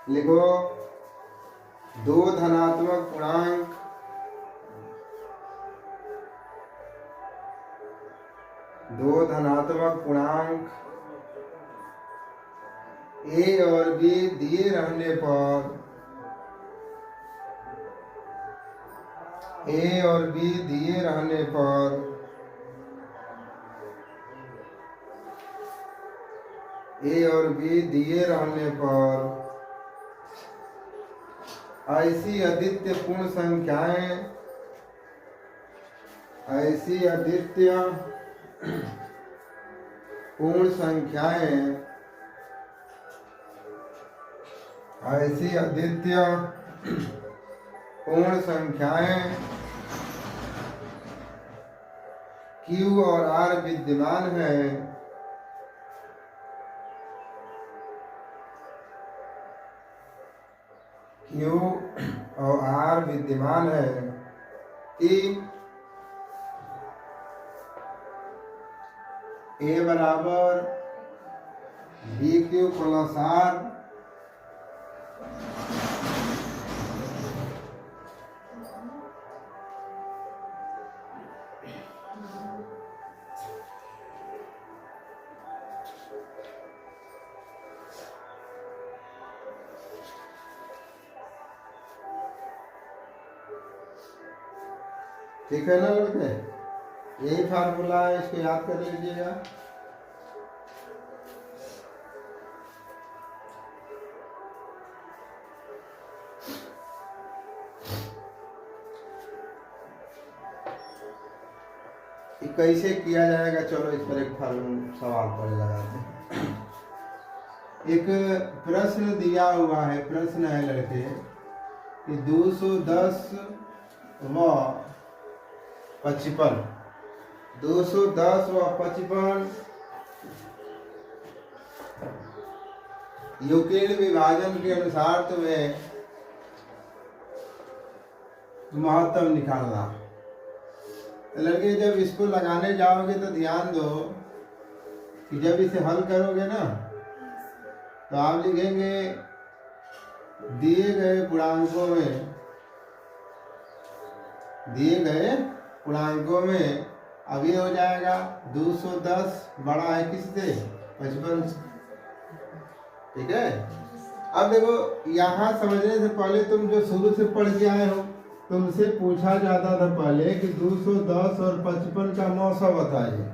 लिखो दो धनात्मक पूर्णांक ए और बी दिए रहने पर ऐसी अद्वितीय पूर्ण संख्याएं Q और R विद्यमान है कि A बराबर BQ प्लस R ठीक है ना लड़के, यही फार्मूला है, इसको याद कर लीजिएगा। कैसे किया जाएगा, चलो इस पर एक सवाल पड़ जाता है। एक प्रश्न दिया हुआ है, प्रश्न है लड़के कि 210 व 55 यूक्लिड विभाजन के अनुसार तुम्हें महत्तम निकालना। लड़के जब इसको लगाने जाओगे तो ध्यान दो कि जब इसे हल करोगे ना तो आप लिखेंगे दिए गए पूर्णांकों में अब ये हो जाएगा 210 बड़ा है किससे, 55 से। ठीक है, अब देखो यहाँ समझने से पहले तुम जो शुरू से पढ़ के आए हो, तुमसे पूछा जाता था पहले कि 210 और 55 का मौसा बताइए,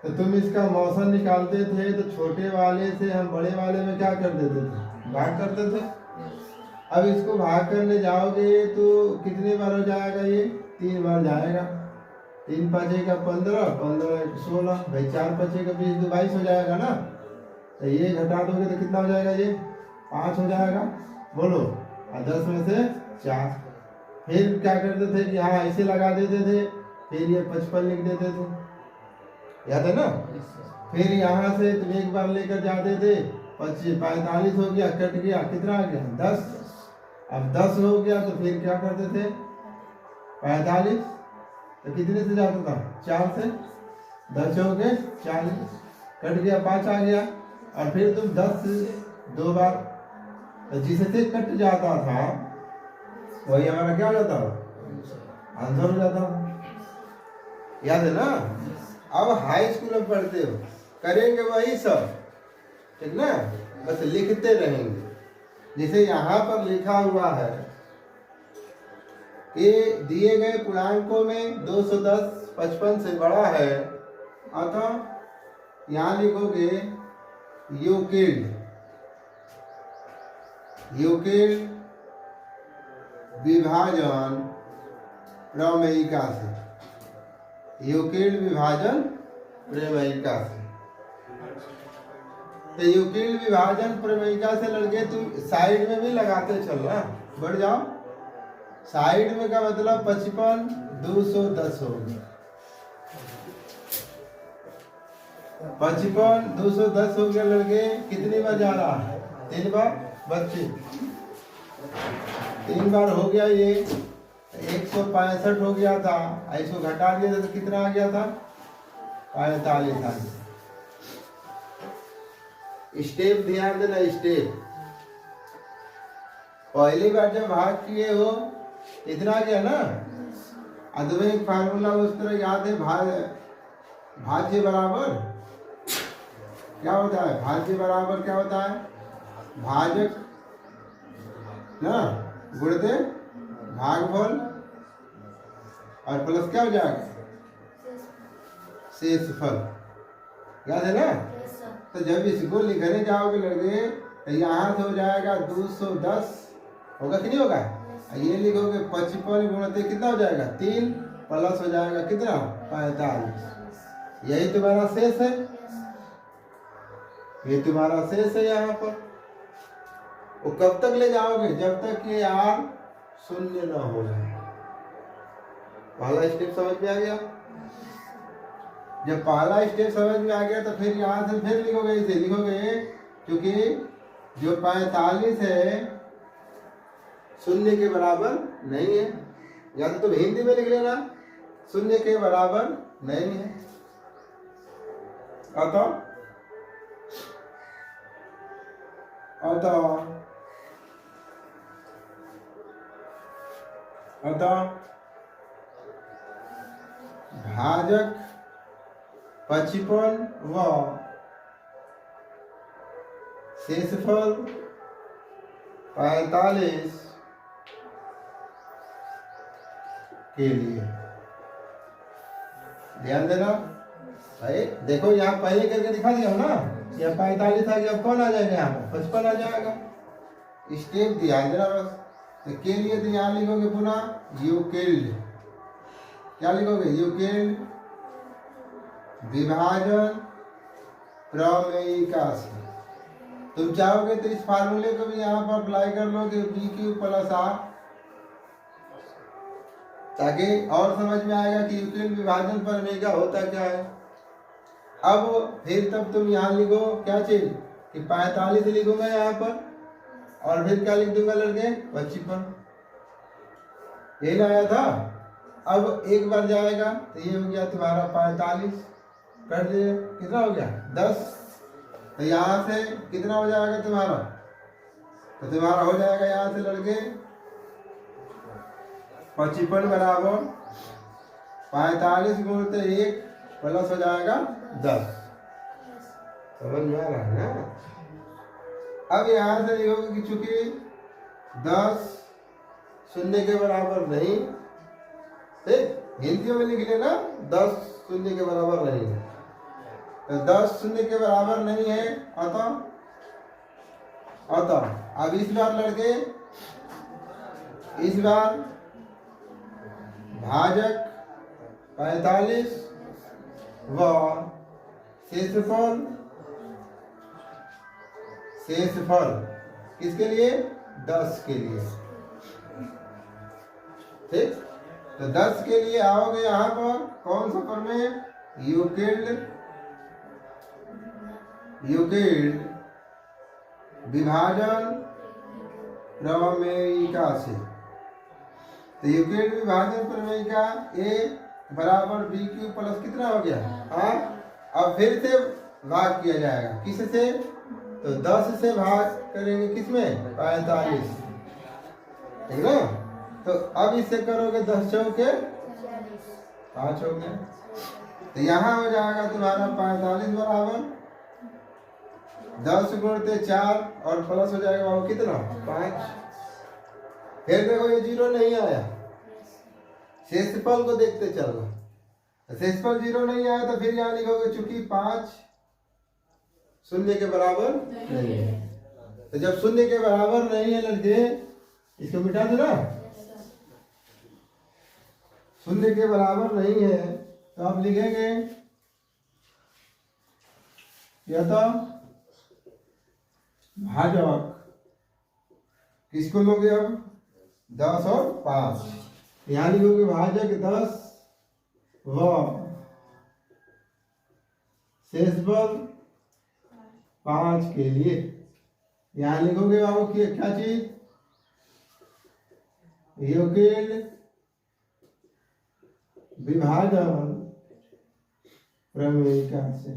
तो तुम इसका मौसा निकालते थे तो छोटे वाले से हम बड़े वाले में क्या कर देते थे, भाग करते थे। अब इसको भाग करने जाओगे तो कितनी बार हो जाएगा, ये 3 बार जाएगा। 3 5 का 15, 15 16, भाई 4 5 का 20 तो 22 हो जाएगा ना। तो ये घटा दोगे तो कितना हो जाएगा, ये 5 हो जाएगा। बोलो, और 10 में से 4। फिर क्या करते थे कि हाँ ऐसे लगा देते थे, फिर ये 55 लिख देते थे, याद है ना। फिर यहाँ से तुम एक बार लेकर जाते थे, 45 हो गया, कट गया, कितना आ गया 10। अब 10 हो गया तो फिर क्या करते थे, 45 तो कितने से जाता था, 4 से। 10 हो गए 40, कट गया 5 आ गया, और फिर तुम 10 से 2 बार, तो जिससे कट जाता था वही हमारा क्या हो जाता, आंसर हो जाता। याद है ना। अब हाई स्कूल में पढ़ते हो, करेंगे वही सब, ठीक ना, बस लिखते रहेंगे। जैसे यहाँ पर लिखा हुआ है कि दिए गए पूर्णांकों में 210 55 से बड़ा है, अतः यहाँ लिखोगे यूक्लिड विभाजन प्रमेयिका से, यूक्लिड विभाजन प्रमेयिका से। तो यूक्लिड विभाजन प्रमेयिका से लड़के तुम साइड में भी लगाते चलना, बढ़ जाओ। साइड में का मतलब 55 210 हो गया, 55 210 हो गया लड़के। कितनी बार जा रहा है, 3 बार। बच्चे 3 बार हो गया, ये 165 हो गया था, इसको घटा दिया था तो कितना आ गया था, 45 आ गया। स्टेप ध्यान देना, पहली बार जब भाग किए हो इतना क्या ना, अदवे एक फार्मूला उस तरह याद है, भाज्य बराबर क्या होता है, भाज्य बराबर क्या होता है, भाजक ना गुणते भागफल और प्लस क्या हो जाएगा, शेषफल। याद है ना? तो जब इसको लिखने जाओगे लड़के तो यहाँ से हो जाएगा 210 होगा कि नहीं होगा, ये लिखोगे 55 गुणते कितना हो जाएगा 3 प्लस हो जाएगा कितना 45। यही तुम्हारा शेष है, ये तुम्हारा शेष है यहाँ पर। वो कब तक ले जाओगे, जब तक ये r शून्य न हो जाए। पहला स्टेप समझ में आ गया? जब पहला स्टेप समझ में आ गया तो फिर यहाँ से फिर लिखोगे, इसे लिखोगे क्योंकि जो 45 है शून्य के बराबर नहीं है, या तो तुम हिंदी में लिख लेना शून्य के बराबर नहीं है। अतः भाजक 55 व शेषफल 45 के लिए ध्यान देना भाई। देखो यहाँ पहले करके दिखा दिया हो ना, यहाँ 45 आ गया, अब कौन आ जाएगा, यहाँ पर 55 आ जाएगा। स्टेप ध्यान देना बस। तो के लिए तो यहाँ लिखोगे पुनः यूक्लिड, क्या लिखोगे यूक्लिड विभाजन प्रमेयिका से। तुम चाहोगे तो इस फार्मूले को भी यहाँ पर अप्लाई कर लोगे BQ प्लस R, ताकि और समझ में आएगा कि यूक्लिड विभाजन प्रमेयिका होता क्या है। अब फिर तब तुम यहाँ लिखो क्या चीज कि 45 लिखूंगा यहाँ पर और फिर क्या लिख दूंगा लड़के 55, यही लाया था। अब एक बार जाएगा तो ये हो गया तुम्हारा 45, कर दिए कितना हो गया 10। तो यहाँ से कितना हो जाएगा तुम्हारा, तो तुम्हारा हो जाएगा यहाँ से लड़के 55 बराबर 45 गुणते 1 प्लस हो जाएगा 10। समझ में आ रहा है ना? अब यहाँ से लिखोगे कि चूंकि 10 शून्य के बराबर नहीं, हिंदी में लिख लेना 10 शून्य के बराबर नहीं है, तो 10 शून्य के बराबर नहीं है। अतः अब इस बार लड़के, इस बार भाजक 45 व शेषफल किसके लिए 10 के लिए, ठीक। तो 10 के लिए आओगे यहाँ पर कौन सा प्रमेय, यूक्लिड विभाजन प्रमेयिका से। तो यूक्लिड विभाजन प्रमेयिका A बराबर BQ प्लस कितना हो गया अब फिर से भाग किया जाएगा किससे, तो 10 से भाग करेंगे किसमें 45, ठीक ना। तो अब इससे करोगे 10 चौके 5 हो गए, तो यहाँ हो जाएगा तुम्हारा 45 बराबर 10 गुणते 4 और प्लस हो जाएगा वो कितना 5। फिर देखो ये 0 नहीं आया, शेषफल को देखते चलो, शेषफल 0 नहीं आया तो फिर यहाँ लिखोगे चूंकि 5 शून्य के बराबर नहीं है। तो जब शून्य के बराबर नहीं है लड़के, इसको मिटा दो ना, शून्य के बराबर नहीं है तो आप लिखेंगे या तो भाजक किसको लोगे अब 10 और 5, यहाँ लिखोगे भाजक 10 व शेषफल 5 के लिए। यहाँ लिखोगे बाबू की क्या चीज, यूक्लिड विभाजन प्रमेयिका से,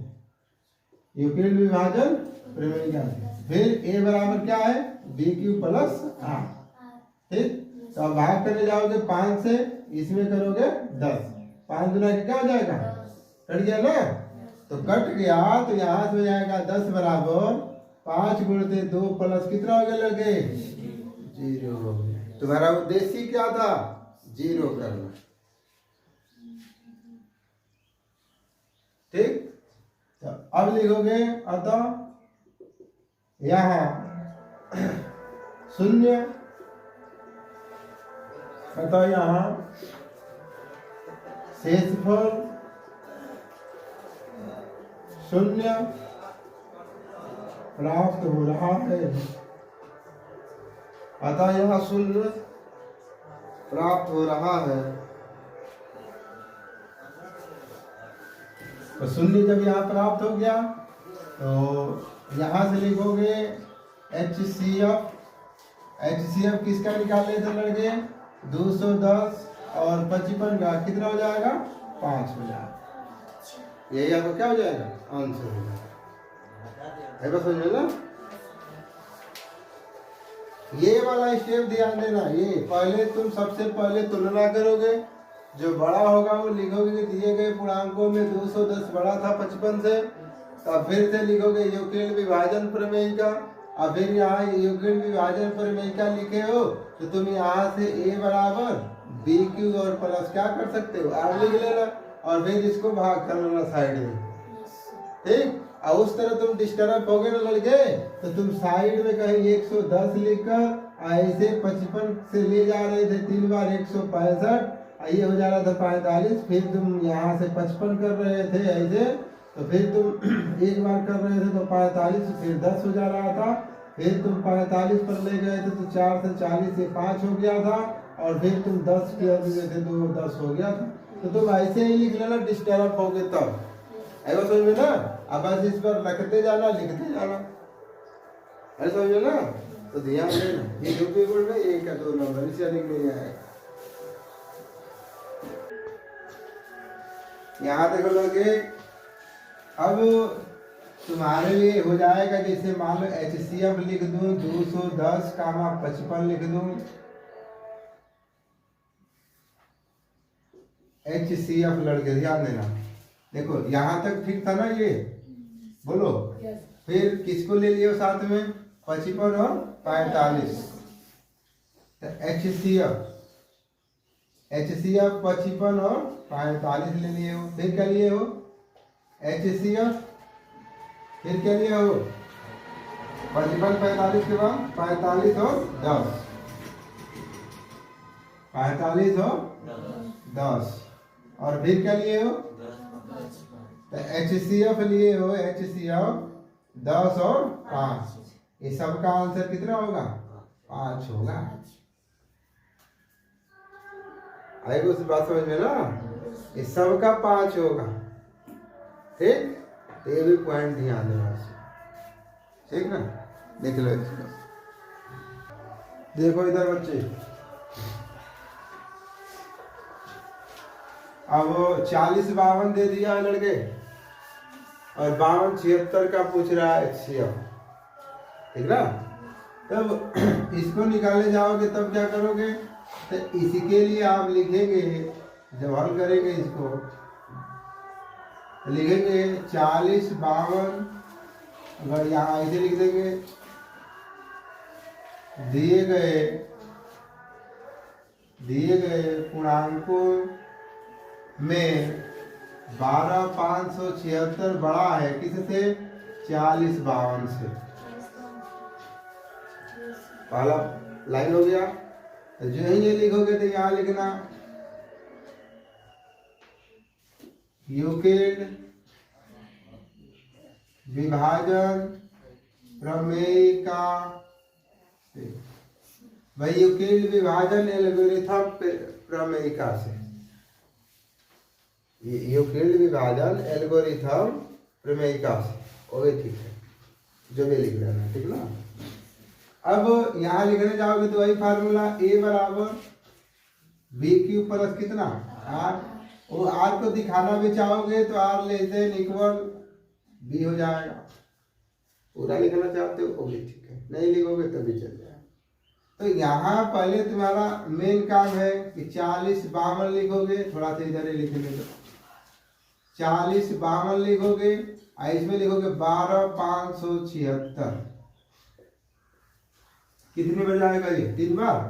यूक्लिड विभाजन प्रमेयिका से। फिर A बराबर क्या है BQ प्लस R, ठीक। तो अब भाग करने जाओगे 5 से, इसमें करोगे 10, 5 गुना के क्या हो जाएगा, कट गया ना। तो कट गया तो यहाँ से हो जाएगा 10 बराबर 5 गुणते 2 प्लस कितना हो गया लगे 0 हो गया। तुम्हारा उद्देश्य क्या था, 0 करना। ठीक। तो अब लिखोगे अतः यहाँ 0, अतः यहाँ शेषफल 0 प्राप्त हो रहा है। अतः यहाँ 0 प्राप्त हो रहा है। तो 0 जब यहाँ प्राप्त हो गया तो यहाँ से लिखोगे HCF। HCF किसका निकाले थे लड़के, 210 और 55 का कितना हो जाएगा 5 हो जाएगा। यही आपको क्या हो जाएगा, आंसर हो जाएगा। बस समझो ना, ये वाला स्टेप ध्यान देना। ये पहले तुम सबसे पहले तुलना करोगे, जो बड़ा होगा वो लिखोगे कि दिए गए पूर्णांकों में 210 बड़ा था 55 से। तब फिर से लिखोगे यूक्लिड विभाजन प्रमेय का। और फिर यहाँ यूक्लिड विभाजन प्रमेय का लिखे हो तो तुम यहाँ से a बराबर बी क्यू और प्लस क्या कर सकते हो, r लिख लेना और फिर इसको भाग कर लेना साइड में। ठीक। और उस तरह तुम डिस्टर्ब हो गए ना लड़के, तो तुम साइड में कहीं 110 लिखकर ऐसे 55 से ले जा रहे थे 3 बार 165, ये हो जा रहा था 45। फिर तुम यहाँ से 55 कर रहे थे ऐसे, तो फिर तुम एक बार कर रहे थे तो 45, फिर 10 हो जा रहा था। फिर तुम 45 पर ले गए थे तो 4 से 40 से 5 हो गया था, और फिर तुम 10 किया थे तो 10 हो गया था। तो तुम ऐसे ही लिख लेना, डिस्टर्ब हो गए तब। ऐसा समझ में ना। अब बस इस पर रखते जाना, लिखते जाना, ऐसा समझ ना। तो ध्यान देना, ये जो पेपर में 1 का 2 नंबर इसे लिख नहीं आएगा। यहाँ देखो लगे, अब तुम्हारे लिए हो जाएगा, जैसे मान लो HCF लिख दूं 210 कामा 55 लिख दूं। HCF लड़के ध्यान देना, देखो यहाँ तक ठीक था ना ये, बोलो। फिर किसको ले लियो साथ में, 55 और 45। तो HCF 55 और 45 ले लिए हो। फिर क्या लिए हो HCF, फिर क्या लिए हो 55 45 के बाद 45 और 10, 45 और 10, और फिर क्या लिए हो, तो HCF लिए हो, HCF 10 और 5। ये सब का आंसर कितना होगा, 5 होगा। आएगा उस बात समझ में ना, ये सब का 5 होगा। ठीक। तो ये भी पॉइंट ध्यान देना, ठीक ना। देख लो इसको, देखो इधर बच्चे। अब 40 52 दे दिया है लड़के, और 52 76 का पूछ रहा है HCF, ठीक ना। तब इसको निकाले जाओगे तब क्या करोगे, तो इसके लिए आप लिखेंगे, जब हल करेंगे इसको लिखेंगे 40 52, अगर यहाँ ऐसे लिख देंगे, दिए गए पूर्णांकों में 12576 बड़ा है किससे, 40 52 से। पहला लाइन हो गया। तो जो ही ये लिखोगे तो यहाँ लिखना यूक्लिड विभाजन प्रमेय का, भाई यूक्लिड विभाजन एल्गोरिथम प्रमेयिका से, यूक्लिड विभाजन एल्गोरिथम प्रमेयिका से, ओके ठीक है, जो भी लिख लेना, ठीक ना। अब यहाँ लिखने जाओगे तो वही फार्मूला, a बराबर बी क्यू प्लस कितना r, वो r को दिखाना भी चाहोगे तो r less than equal b हो जाएगा। पूरा लिखना चाहते हो वो भी ठीक है, नहीं लिखोगे तभी चल जाएगा। तो यहाँ पहले तुम्हारा मेन काम है कि 40 52 लिखोगे, थोड़ा सा इधर ही लिखेंगे तो 40 52 लिखोगे, और इसमें लिखोगे 12 576। कितने बार जाएगा ये? 3 बार,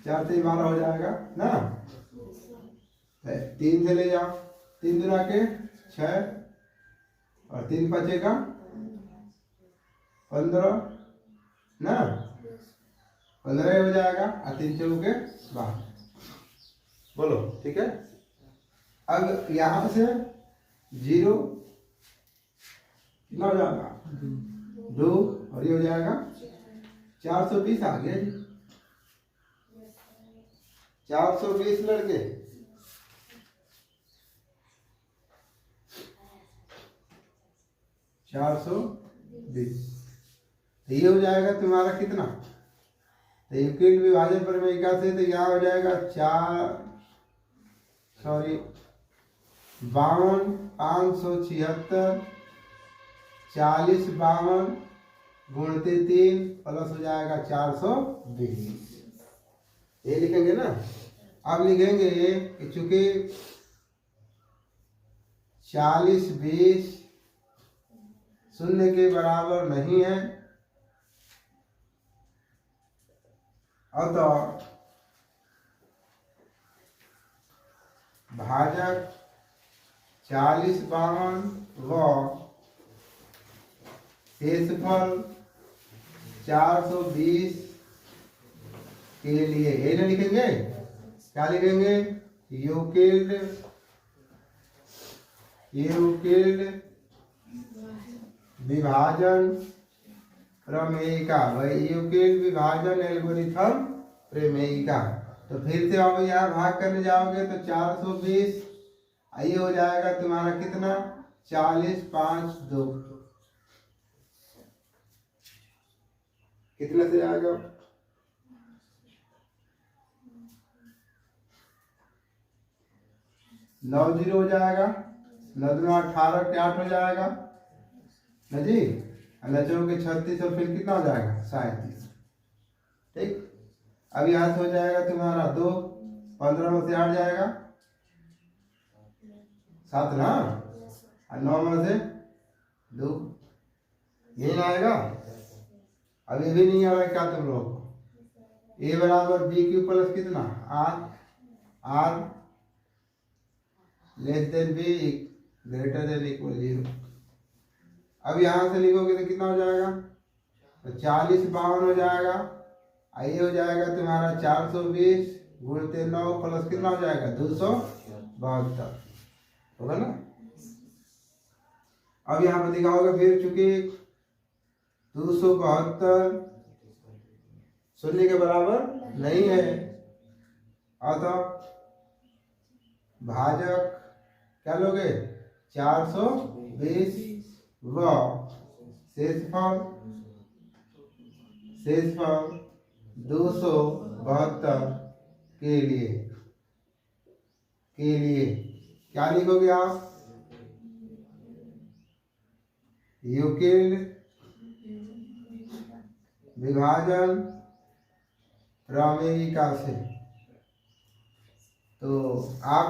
4 3 12 हो जाएगा ना। 3 से ले जाओ, 3 दूना के 6 और 3 बचेगा 15 ना, 15 हो जाएगा, और 3 चौके 12। बोलो ठीक है। अब यहाँ से 0 कितना हो जाएगा? 2, और ये हो जाएगा 420 आ गया जी। 420 लड़के, 420। तो ये हो जाएगा तुम्हारा कितना? तो यूक्लिड विभाजन प्रमेयिका से तो यहाँ हो जाएगा 52 576 40 52 गुणते 3 प्लस हो जाएगा 420। ये लिखेंगे ना। अब लिखेंगे कि चूंकि 40 20 शून्य के बराबर नहीं है, अतः भाजक 40 52 व शेषफल 420 के लिए ये ना लिखेंगे, क्या लिखेंगे? यूक्लिड विभाजन प्रमेयिका, वही यूक्लिड विभाजन एल्गोरिथम प्रमेयिका। तो फिर से अब यहाँ भाग करने जाओगे तो 420, ये हो जाएगा तुम्हारा कितना? 40 5 2, कितना से आएगा? 9 0 हो जाएगा, 9 दूना 18 के 8 हो जाएगा ना जी, नचो के 36 और फिर कितना हो जाएगा? 37। ठीक। अब यहाँ से हो जाएगा तुम्हारा 2, 15 में से 8 जाएगा 7 ना, और 9 में से 2, यही ना आएगा। अब ये भी नहीं आ रहा है क्या तुम लोग? ए बराबर बी क्यू प्लस कितना? R less than b greater than equal 0। अब यहाँ से लिखोगे तो कितना हो जाएगा? तो 40 52 हो जाएगा, ये हो जाएगा तुम्हारा 420 गुणते 9 प्लस कितना हो जाएगा? 272 होगा ना। अब यहाँ पर दिखाओगे फिर, चूंकि 272 शून्य के बराबर नहीं है, अतः भाजक क्या लोगे? 420 व शेषफल 272 के लिए क्या लिखोगे आप? यूक्लिड विभाजन प्रमेयिका से। तो आप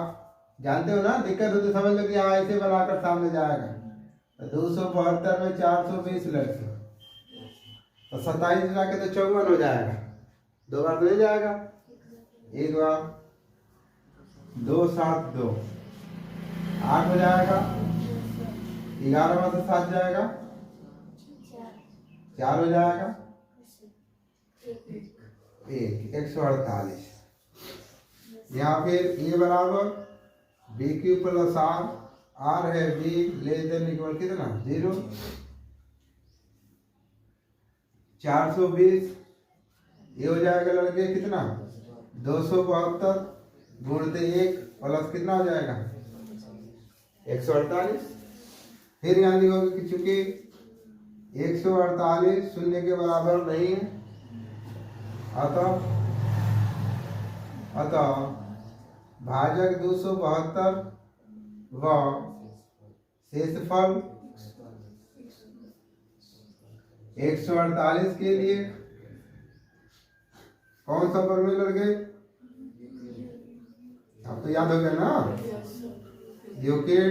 जानते हो ना, दिक्कत हो तो समझ लो कि यहाँ ऐसे बनाकर सामने जाएगा। तो 272 में 420 लड़के, तो 27 लाके तो 54 हो जाएगा। 2 बार तो नहीं जाएगा, 1 बार 2 7 2 8 हो जाएगा, 11 में से 7 जाएगा 4 हो जाएगा, 148। यहाँ फिर ये बराबर बी क्यू प्लस आर है, बी लेस देन इक्वल कितना? 0। 420 ये हो जाएगा लड़के कितना? 272 गुणते 1 प्लस कितना हो जाएगा? 148। फिर यहाँ लिखोगे कि चूंकि 148 शून्य के बराबर नहीं है, अतः भाजक 272 व शेषफल 148 के लिए कौन सा प्रमेय लड़के? अब तो याद हो गया ना, यूक्लिड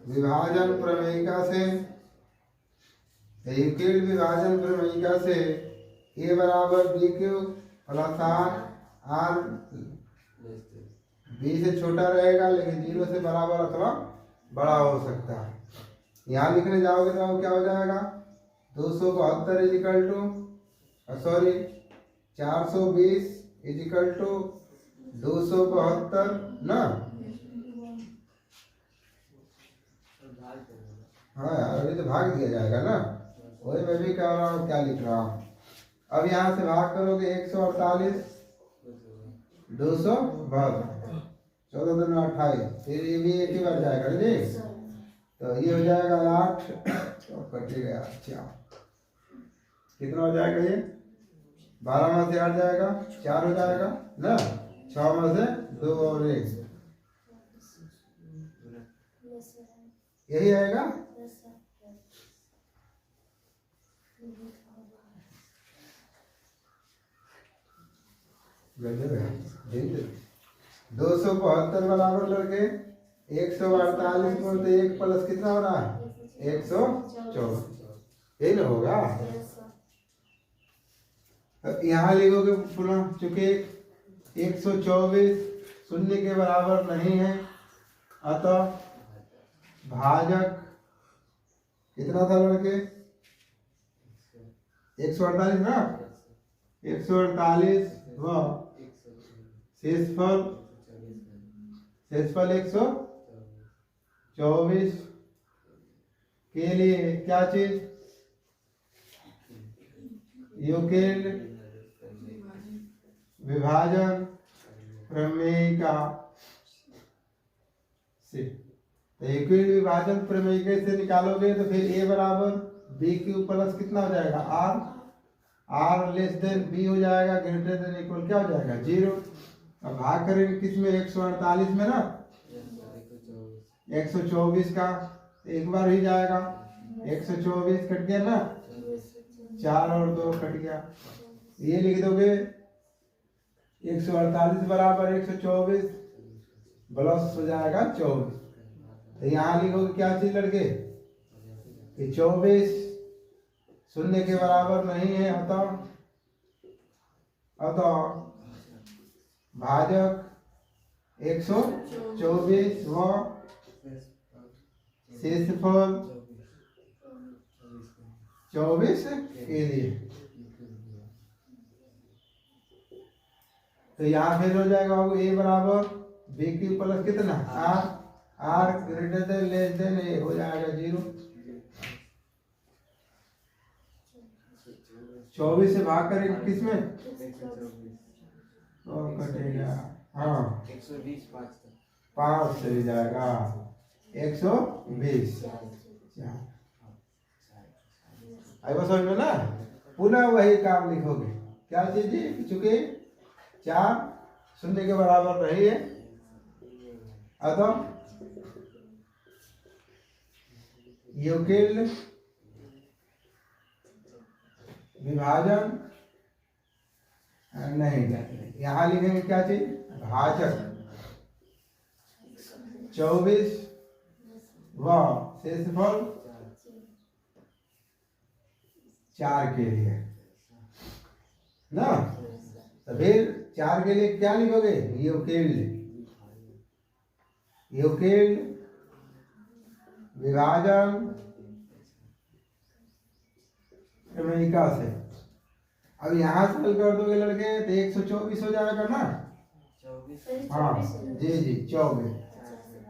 विभाजन प्रमेयिका से, यूक्लिड विभाजन प्रमेयिका से a बराबर B cube plus r b से छोटा रहेगा लेकिन 0 से बराबर अथवा बड़ा हो सकता है। यहाँ लिखने जाओगे तो क्या हो जाएगा? 272 इजिकल टू 420 इजिकल टू 272 ना। हाँ यार अभी तो भाग दिया जाएगा ना, वही मैं भी कह रहा हूँ, क्या लिख रहा हूँ। अब यहाँ से भाग करोगे 148 272 14 दिन 28, फिर ये भी एक ही बार जाएगा जी, तो ये हो जाएगा 8 तो कटेगा 4, कितना हो जाएगा ये? 12 में से 8 जाएगा 4 हो जाएगा ना, 6 में से 2 और 1 यही आएगा। दो सौ बहत्तर बराबर लड़के 148 में तो 1 प्लस कितना हो रहा है? 124, यही ना होगा। यहाँ लिखोगे पुनः, चूंकि 124 शून्य के बराबर नहीं है, अतः भाजक कितना था लड़के? 148 ना, 148 व शेषफल 124 के लिए क्या चीज? यूक्लिड विभाजन प्रमेयिका से, तो यूक्लिड विभाजन प्रमेयिका से निकालोगे तो फिर a बराबर बी क्यूब प्लस कितना हो जाएगा? आर लेस देन बी हो जाएगा, ग्रेटर देन इक्वल क्या हो जाएगा? 0। अब भाग करेंगे किस में? 148 में ना, 124 का एक बार ही जाएगा, 124 कट गया ना, 4 और 2 कट गया, ये लिख दोगे 148 बराबर 124 प्लस हो जाएगा 24, तो यहाँ लिखोगे क्या चीज लड़के? कि 24 शून्य के बराबर नहीं है, अतः भाजक 124 व शेषफल 24 के लिए, तो यहाँ फिर हो जाएगा a बराबर बी क्यूब प्लस कितना? Or greater than less than A हो जाएगा 0। 24 से भाग करेंगे किस में? तो कटेगा, हाँ 5 से भी जाएगा 120। आई बस समझ में ना, पुनः वही काम लिखोगे, क्या चीज जी? चूंकि 4 शून्य के बराबर नहीं है, अतः यूक्लिड विभाजन नहीं करते। यहाँ लिखेंगे क्या चीज? भाजक 24 व शेषफल 4 के लिए ना, तो फिर 4 के लिए क्या लिखोगे? यूक्लिड विभाजन प्रमेयिका से। अब यहाँ से हल कर दोगे लड़के तो 124 हो जाएगा ना, हाँ जी 24।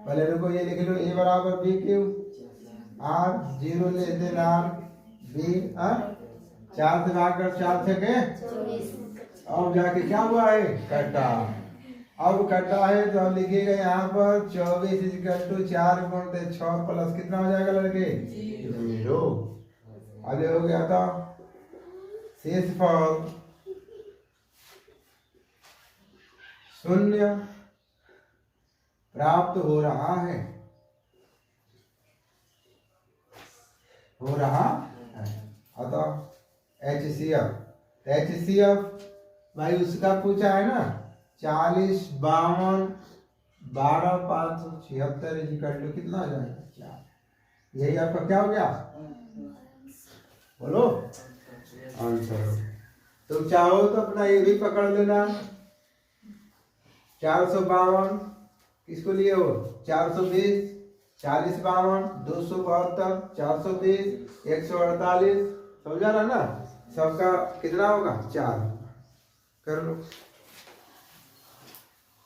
पहले रुको, ये लिख लो a बराबर B cube r 0 less than r b, 4 से भाग कर 4 से के, अब जाके क्या हुआ है? कटा। अब कटा है तो हम लिखेगा यहाँ पर 24 इक्वल टू 4 गुणित 6 प्लस कितना हो जाएगा लड़के? 0। अब हो गया था शेषफल 0 प्राप्त हो रहा है, अतः HCF भाई उसका पूछा है ना 40 52 12 576 इक्वल टू कितना हो जाएगा 4। यही आपका क्या हो गया बोलो आंसर। तो चाहो तो अपना ये भी पकड़ लेना 452 किसको लिए हो 420 40 52 272 420 148 समझा ना सबका कितना होगा 4 कर लो।